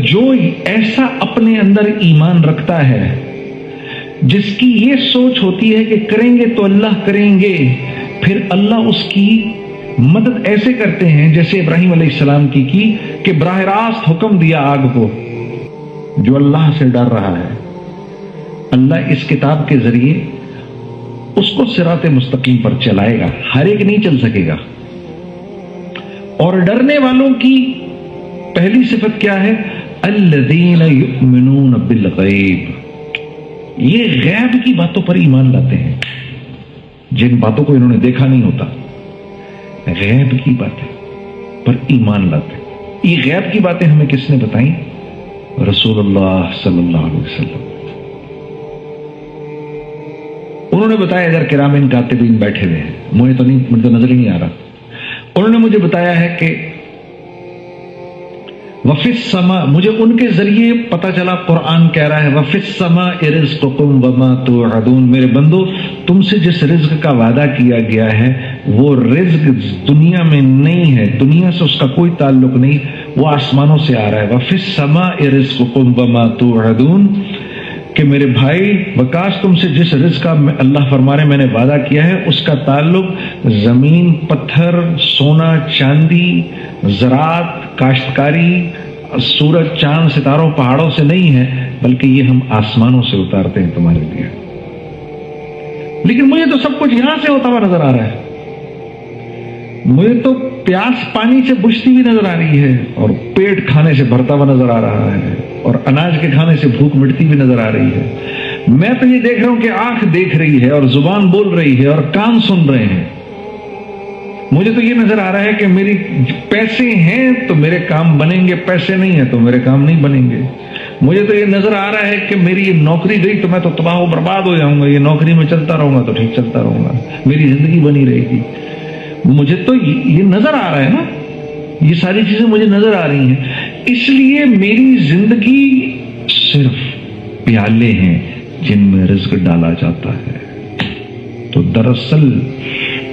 جو ایسا اپنے اندر ایمان رکھتا ہے، جس کی یہ سوچ ہوتی ہے کہ کریں گے تو اللہ کریں گے، پھر اللہ اس کی مدد ایسے کرتے ہیں جیسے ابراہیم علیہ السلام کی کہ براہ راست حکم دیا آگ کو۔ جو اللہ سے ڈر رہا ہے، اللہ اس کتاب کے ذریعے اس کو صراط مستقیم پر چلائے گا، ہر ایک نہیں چل سکے گا۔ اور ڈرنے والوں کی پہلی صفت کیا ہے؟ الذین یؤمنون بالغیب، یہ غیب کی باتوں پر ایمان لاتے ہیں، جن باتوں کو انہوں نے دیکھا نہیں ہوتا، غیب کی باتیں پر ایمان لاتے ہیں۔ یہ غیب کی باتیں ہمیں کس نے بتائیں؟ رسول اللہ صلی اللہ علیہ وسلم۔ انہوں نے بتایا، ادھر کرامین کاتبین بیٹھے ہوئے ہیں، مجھے تو نظر ہی نہیں آ رہا، انہوں نے مجھے بتایا ہے کہ وفی السماء، مجھے ان کے ذریعے پتہ چلا قرآن کہہ رہا ہے وفی السماء رزقکم وما توعدون، میرے بندو تم سے جس رزق کا وعدہ کیا گیا ہے وہ رزق دنیا میں نہیں ہے، دنیا سے اس کا کوئی تعلق نہیں، وہ آسمانوں سے آ رہا ہے۔ وفی السماء رزقکم وما توعدون، کہ میرے بھائی وکاس تم سے جس رزق کا اللہ فرما رہے میں نے وعدہ کیا ہے اس کا تعلق زمین، پتھر، سونا، چاندی، زراعت، کاشتکاری، سورج، چاند، ستاروں، پہاڑوں سے نہیں ہے، بلکہ یہ ہم آسمانوں سے اتارتے ہیں تمہارے لیے۔ لیکن مجھے تو سب کچھ یہاں سے ہوتا ہوا نظر آ رہا ہے، مجھے تو پیاس پانی سے بجھتی ہوئی نظر آ رہی ہے، اور پیٹ کھانے سے بھرتا ہوا نظر آ رہا ہے، اور اناج کے کھانے سے بھوک مٹتی ہوئی نظر آ رہی ہے۔ میں تو یہ دیکھ رہا ہوں کہ آنکھ دیکھ رہی ہے اور زبان بول رہی ہے اور کان سن رہے ہیں۔ مجھے تو یہ نظر آ رہا ہے کہ میری پیسے ہیں تو میرے کام بنیں گے، پیسے نہیں ہیں تو میرے کام نہیں بنیں گے۔ مجھے تو یہ نظر آ رہا ہے کہ میری یہ نوکری گئی تو میں تو تباہ و برباد ہو جاؤں گا، یہ نوکری میں چلتا رہوں گا تو ٹھیک چلتا رہوں گا، میری زندگی بنی رہے گی۔ مجھے تو یہ نظر آ رہا ہے نا، یہ ساری چیزیں مجھے نظر آ رہی ہیں، اس لیے میری زندگی صرف پیالے ہیں جن میں رزق ڈالا جاتا ہے۔ تو دراصل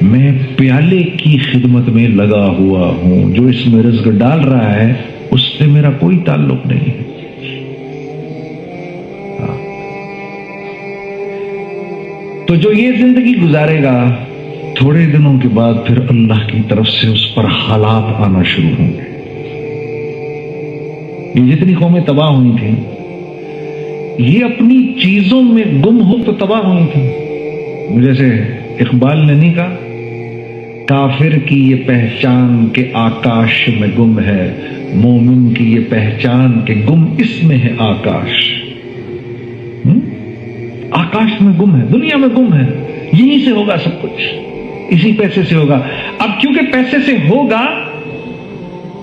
میں پیالے کی خدمت میں لگا ہوا ہوں، جو اس میں رزق ڈال رہا ہے اس سے میرا کوئی تعلق نہیں ہے۔ تو جو یہ زندگی گزارے گا، تھوڑے دنوں کے بعد پھر اللہ کی طرف سے اس پر حالات آنا شروع ہوں گے۔ یہ جتنی قومیں تباہ ہوئی تھیں، یہ اپنی چیزوں میں گم ہو تو تباہ ہوئی تھیں۔ جیسے اقبال نے نہیں کہا، کافر کی یہ پہچان کہ آکاش میں گم ہے، مومن کی یہ پہچان کہ گم اس میں ہے آکاش۔ آکاش میں گم ہے، دنیا میں گم ہے، یہیں سے ہوگا سب کچھ، اسی پیسے سے ہوگا۔ اب کیونکہ پیسے سے ہوگا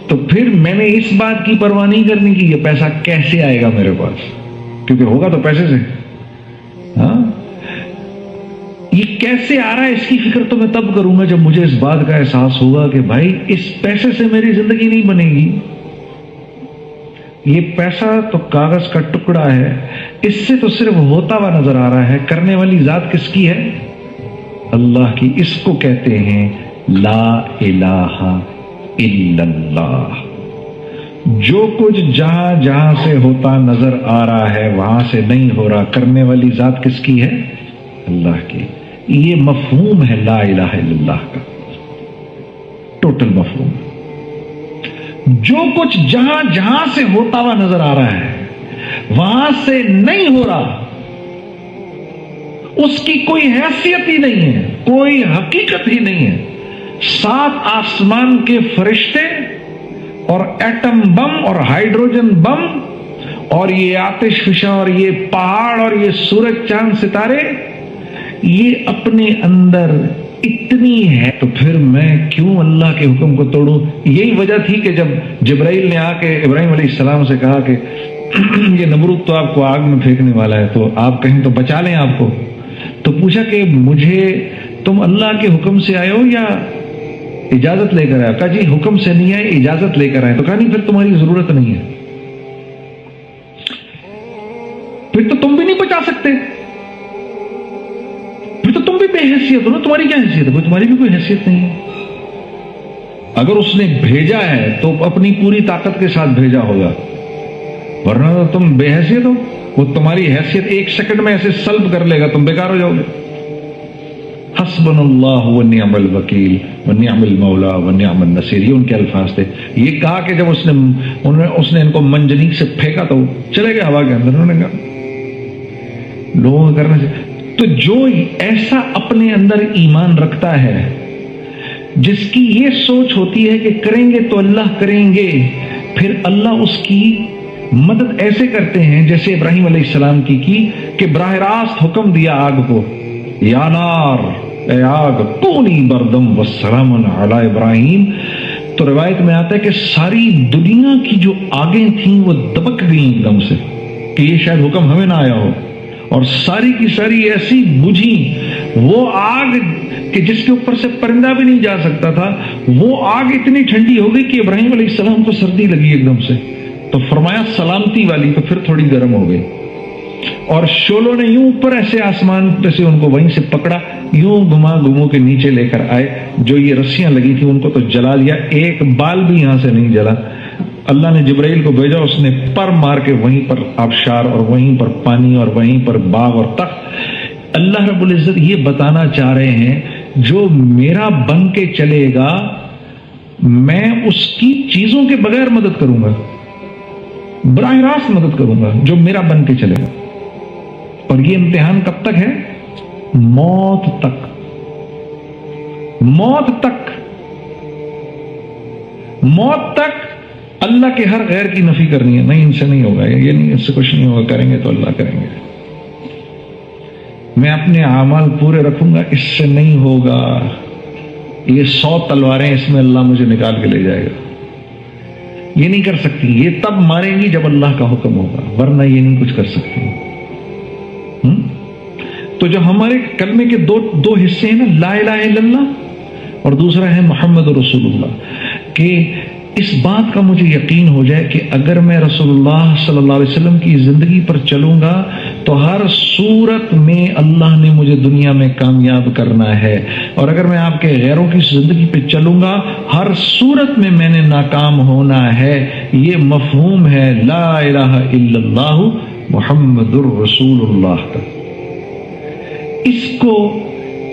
تو پھر میں نے اس بات کی پرواہ نہیں کرنی کہ یہ پیسہ کیسے آئے گا میرے پاس، کیونکہ ہوگا تو پیسے سے۔ ہاں، یہ کیسے آ رہا ہے اس کی فکر تو میں تب کروں گا جب مجھے اس بات کا احساس ہوگا کہ بھائی اس پیسے سے میری زندگی نہیں بنے گی، یہ پیسہ تو کاغذ کا ٹکڑا ہے، اس سے تو صرف ہوتا ہوا نظر آ رہا ہے، کرنے والی ذات کس کی ہے؟ اللہ کی۔ اس کو کہتے ہیں لا الہ الا اللہ۔ جو کچھ جہاں جہاں سے ہوتا نظر آ رہا ہے وہاں سے نہیں ہو رہا، کرنے والی ذات کس کی ہے؟ اللہ کی۔ یہ مفہوم ہے لا الہ الا اللہ کا، ٹوٹل مفہوم۔ جو کچھ جہاں جہاں سے ہوتا ہوا نظر آ رہا ہے وہاں سے نہیں ہو رہا، اس کی کوئی حیثیت ہی نہیں ہے، کوئی حقیقت ہی نہیں ہے۔ 7 آسمان کے فرشتے اور ایٹم بم اور ہائیڈروجن بم اور یہ آتش فشاں اور یہ پہاڑ اور یہ سورج، چاند، ستارے، یہ اپنے اندر اتنی ہے، تو پھر میں کیوں اللہ کے حکم کو توڑوں؟ یہی وجہ تھی کہ جب جبرائیل نے آ کے ابراہیم علیہ السلام سے کہا کہ یہ نمرود تو آپ کو آگ میں پھینکنے والا ہے، تو آپ کہیں تو بچا لیں آپ کو، تو پوچھا کہ مجھے تم اللہ کے حکم سے آئے ہو یا اجازت لے کر آئے؟ کہا جی حکم سے نہیں آئے، اجازت لے کر آئے۔ تو کہا نہیں، پھر تمہاری ضرورت نہیں ہے، پھر تو تم بھی نہیں بچا سکتے، پھر تو تم بھی بے حیثیت ہو نا، تمہاری کیا حیثیت ہے؟ تمہاری بھی کوئی حیثیت نہیں ہے۔ اگر اس نے بھیجا ہے تو اپنی پوری طاقت کے ساتھ بھیجا ہوگا، ورنہ تو تم بے حیثیت ہو، وہ تمہاری حیثیت ایک سیکنڈ میں ایسے سلب کر لے گا، تم بیکار ہو جاؤ گے۔ حسبنا اللہ ونعم الوکیل ونعم المولا ونعم النصیر، یہ ان کے الفاظ تھے۔ یہ کہا کہ جب اس نے ان کو منجنیق سے پھینکا تو چلے گئے ہوا کے اندر، انہوں نے کہا لوگوں کو کرنے سے۔ تو جو ایسا اپنے اندر ایمان رکھتا ہے، جس کی یہ سوچ ہوتی ہے کہ کریں گے تو اللہ کریں گے، پھر اللہ اس کی مدد ایسے کرتے ہیں جیسے ابراہیم علیہ السلام کی کہ براہ راست حکم دیا آگ کو، یا نار، اے آگ کونی بردم وسلام علی ابراہیم۔ تو روایت میں آتا ہے کہ ساری دنیا کی جو آگیں تھیں وہ دبک گئیں ایک دم سے کہ یہ شاید حکم ہمیں نہ آیا ہو، اور ساری کی ساری ایسی بجھی وہ آگ کہ جس کے اوپر سے پرندہ بھی نہیں جا سکتا تھا، وہ آگ اتنی ٹھنڈی ہو گئی کہ ابراہیم علیہ السلام کو سردی لگی ایک دم سے، تو فرمایا سلامتی والی، تو پھر تھوڑی گرم ہو گئی، اور شولوں نے یوں اوپر ایسے آسمان پہ سے ان کو وہیں سے پکڑا، یوں گما گمو کے نیچے لے کر آئے، جو یہ رسیاں لگی تھی ان کو تو جلا لیا، ایک بال بھی یہاں سے نہیں جلا۔ اللہ نے جبرائیل کو بھیجا، اس نے پر مار کے وہیں پر آبشار اور وہیں پر پانی اور وہیں پر باغ اور تخت۔ اللہ رب العزت یہ بتانا چاہ رہے ہیں جو میرا بن کے چلے گا میں اس کی چیزوں کے بغیر مدد کروں گا، براہ راست مدد کروں گا جو میرا بن کے چلے گا۔ اور یہ امتحان کب تک ہے؟ موت تک، موت تک، موت تک اللہ کے ہر غیر کی نفی کرنی ہے، نہیں ان سے نہیں ہوگا، یہ نہیں، اس سے کچھ نہیں ہوگا، کریں گے تو اللہ کریں گے، میں اپنے اعمال پورے رکھوں گا، اس سے نہیں ہوگا، یہ 100 تلواریں اس میں اللہ مجھے نکال کے لے جائے گا، یہ نہیں کر سکتی، یہ تب ماریں گی جب اللہ کا حکم ہوگا، ورنہ یہ نہیں کچھ کر سکتی۔ تو جب ہمارے کلمے کے دو حصے ہیں نا، لا الہ الا اللہ اور دوسرا ہے محمد رسول اللہ، کہ اس بات کا مجھے یقین ہو جائے کہ اگر میں رسول اللہ صلی اللہ علیہ وسلم کی زندگی پر چلوں گا تو ہر صورت میں اللہ نے مجھے دنیا میں کامیاب کرنا ہے، اور اگر میں آپ کے غیروں کی زندگی پہ چلوں گا ہر صورت میں نے ناکام ہونا ہے۔ یہ مفہوم ہے لا الہ الا اللہ محمد الرسول اللہ کا۔ اس کو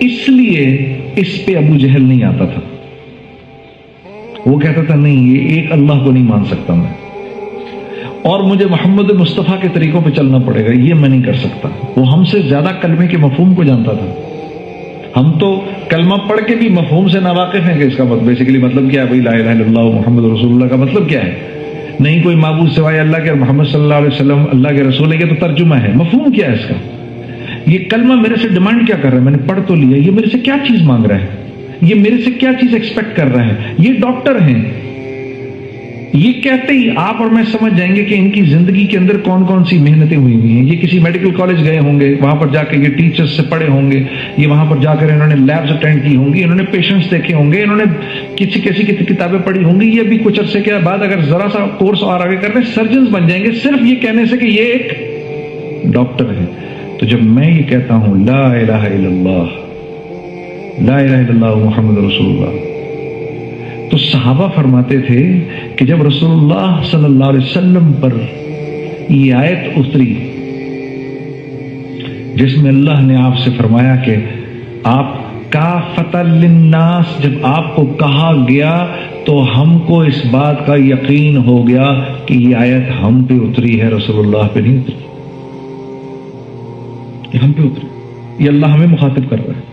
اس لیے اس پہ ابو جہل نہیں آتا تھا، وہ کہتا تھا نہیں یہ ایک اللہ کو نہیں مان سکتا میں، اور مجھے محمد مصطفیٰ کے طریقوں پہ چلنا پڑے گا، یہ میں نہیں کر سکتا۔ وہ ہم سے زیادہ کلمے کے مفہوم کو جانتا تھا، ہم تو کلمہ پڑھ کے بھی مفہوم سے ناواقف ہیں کہ اس کا بیسیکلی مطلب کیا ہے، بھائی لا الہ الا اللہ محمد رسول اللہ کا مطلب کیا ہے، نہیں کوئی معبود سوائے اللہ کے، اور محمد صلی اللہ علیہ وسلم اللہ کے رسول ہے، یہ تو ترجمہ ہے، مفہوم کیا ہے اس کا، یہ کلمہ میرے سے ڈیمانڈ کیا کر رہا ہے، میں نے پڑھ تو لیا، یہ میرے سے کیا چیز مانگ رہا ہے، یہ میرے سے کیا چیز ایکسپیکٹ کر رہا ہے۔ یہ ڈاکٹر ہیں، یہ کہتے ہی آپ اور میں سمجھ جائیں گے کہ ان کی زندگی کے اندر کون کون سی محنتیں ہوئی ہیں۔ یہ کسی میڈیکل کالج گئے ہوں گے، وہاں پر جا کے یہ ٹیچرز سے پڑھے ہوں گے، یہ وہاں پر جا کر انہوں نے لیبز اٹینڈ کی ہوں گی، انہوں نے پیشنٹس دیکھے ہوں گے، انہوں نے کسی کتابیں پڑھی ہوں گی۔ یہ بھی کچھ عرصے کے بعد اگر ذرا سا کورس اور آگے کرتے ہیں سرجنز بن جائیں گے، صرف یہ کہنے سے کہ یہ ایک ڈاکٹر ہے۔ تو جب میں یہ کہتا ہوں لا الہ الا اللہ، لا الہ الا اللہ محمد رسول اللہ، تو صحابہ فرماتے تھے کہ جب رسول اللہ صلی اللہ علیہ وسلم پر یہ آیت اتری جس میں اللہ نے آپ سے فرمایا کہ آپ کافۃ للناس، جب آپ کو کہا گیا تو ہم کو اس بات کا یقین ہو گیا کہ یہ آیت ہم پہ اتری ہے، رسول اللہ پہ نہیں اتری، یہ ہم پہ اتری، یہ اللہ ہمیں مخاطب کر رہا ہے،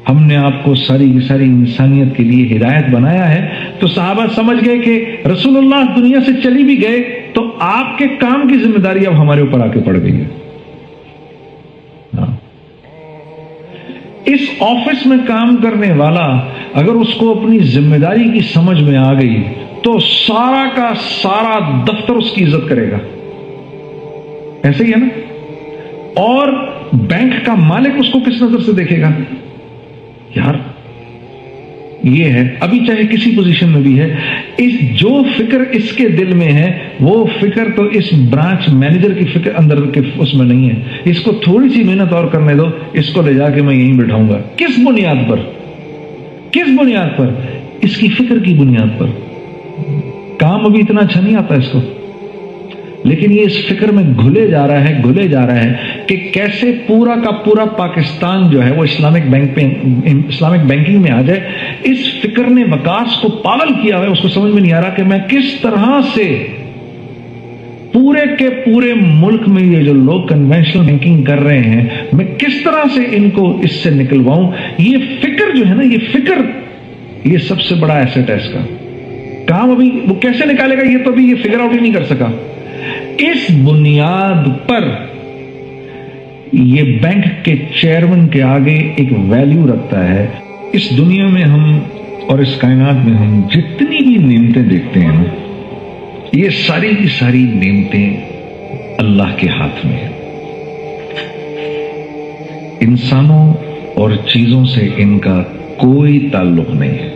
ہم نے آپ کو ساری کی ساری انسانیت کے لیے ہدایت بنایا ہے۔ تو صحابہ سمجھ گئے کہ رسول اللہ دنیا سے چلی بھی گئے تو آپ کے کام کی ذمہ داری اب ہمارے اوپر آ کے پڑ گئی ہے۔ اس آفس میں کام کرنے والا اگر اس کو اپنی ذمہ داری کی سمجھ میں آ گئی تو سارا کا سارا دفتر اس کی عزت کرے گا، ایسے ہی ہے نا۔ اور بینک کا مالک اس کو کس نظر سے دیکھے گا، یار یہ ہے، ابھی چاہے کسی پوزیشن میں بھی ہے، اس جو فکر اس کے دل میں ہے وہ فکر تو اس برانچ مینیجر کی فکر اندر کے اس میں نہیں ہے، اس کو تھوڑی سی محنت اور کرنے دو، اس کو لے جا کے میں یہیں بٹھاؤں گا۔ کس بنیاد پر؟ کس بنیاد پر؟ اس کی فکر کی بنیاد پر۔ کام ابھی اتنا اچھا نہیں آتا اس کو، لیکن یہ اس فکر میں گھلے جا رہا ہے کہ کیسے پورا کا پورا پاکستان جو ہے وہ اسلامک بینکنگ میں آ جائے. اس فکر نے وکاس کو پاگل کیا ہے. اس کو سمجھ میں نہیں آ رہا کہ میں کس طرح سے پورے کے پورے ملک میں یہ جو لوگ کنونشنل بینکنگ کر رہے ہیں میں کس طرح سے ان کو اس سے نکلواؤں. یہ فکر جو ہے نا، یہ فکر یہ سب سے بڑا ایسٹ ہے اس کا. کام ابھی وہ کیسے نکالے گا یہ تو ابھی یہ فگر آؤٹ ہی نہیں کر سکا. اس بنیاد پر یہ بینک کے چیئرمین کے آگے ایک ویلیو رکھتا ہے. اس دنیا میں ہم اور اس کائنات میں ہم جتنی بھی نعمتیں دیکھتے ہیں نا، یہ ساری کی ساری نعمتیں اللہ کے ہاتھ میں ہیں. انسانوں اور چیزوں سے ان کا کوئی تعلق نہیں ہے.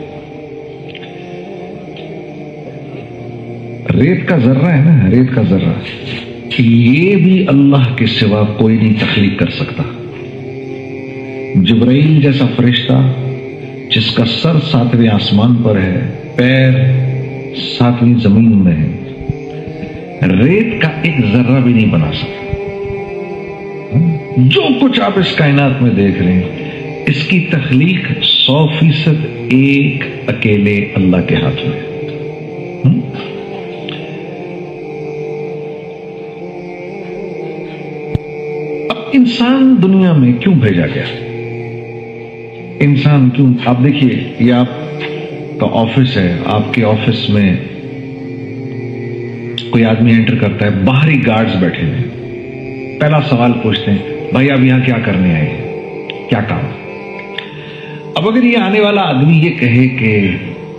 ریت کا ذرہ ہے نا، ریت کا ذرہ، یہ بھی اللہ کے سوا کوئی نہیں تخلیق کر سکتا. جبرائیل جیسا فرشتہ جس کا سر 7ویں آسمان پر ہے، پیر 7ویں زمین میں ہے، ریت کا ایک ذرہ بھی نہیں بنا سکتا. جو کچھ آپ اس کائنات میں دیکھ رہے ہیں اس کی تخلیق 100% ایک اکیلے اللہ کے ہاتھ میں ہے. انسان دنیا میں کیوں بھیجا گیا؟ انسان کیوں؟ آپ دیکھیے، یہ آپ کا آفس ہے. آپ کے آفس میں کوئی آدمی انٹر کرتا ہے، باہری گارڈز بیٹھے ہوئے. پہلا سوال پوچھتے ہیں، بھائی آپ یہاں کیا کرنے آئے ہیں، کیا کام؟ اب اگر یہ آنے والا آدمی یہ کہے کہ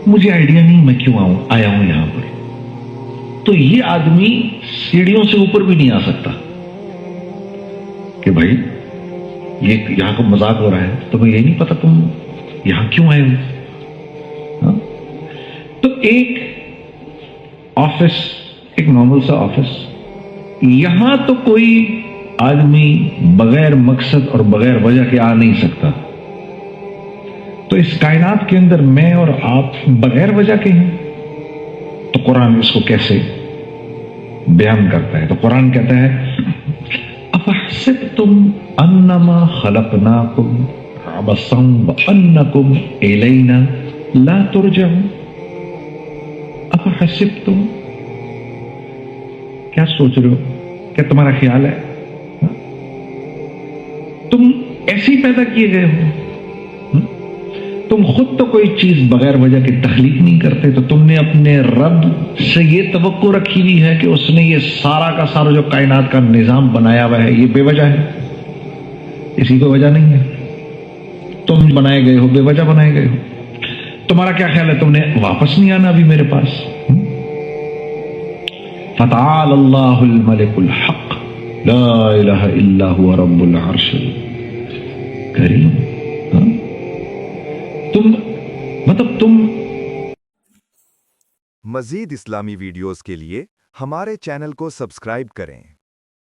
مجھے آئیڈیا نہیں میں کیوں آیا ہوں یہاں پر، تو یہ آدمی سیڑھیوں سے اوپر بھی نہیں آ سکتا کہ بھائی یہ یہاں کو مذاق ہو رہا ہے، تمہیں یہ نہیں پتا تم یہاں کیوں آئے ہو. تو ایک آفس، ایک نارمل سا آفس، یہاں تو کوئی آدمی بغیر مقصد اور بغیر وجہ کے آ نہیں سکتا. تو اس کائنات کے اندر میں اور آپ بغیر وجہ کے ہیں. تو قرآن اس کو کیسے بیان کرتا ہے؟ تو قرآن کہتا ہے، افحسبتم انما خلقناکم عبثا وانکم الینا لا ترجعون. افحسبتم، کیا سوچ رہے ہو؟ کیا تمہارا خیال ہے تم ایسے ہی پیدا کیے گئے ہو؟ تم خود تو کوئی چیز بغیر وجہ کے تخلیق نہیں کرتے. تو تم نے اپنے رب سے یہ توقع رکھی ہوئی ہے کہ اس نے یہ سارا کا سارا جو کائنات کا نظام بنایا ہوا ہے یہ بے وجہ ہے، اسی کو وجہ نہیں ہے. تم بنائے گئے ہو، بے وجہ بنائے گئے ہو. تمہارا کیا خیال ہے تم نے واپس نہیں آنا ابھی میرے پاس؟ فتعال اللہ الملک الحق لا الہ الا هو رب العرش الکریم. تم مزید اسلامی ویڈیوز کے لیے ہمارے چینل کو سبسکرائب کریں.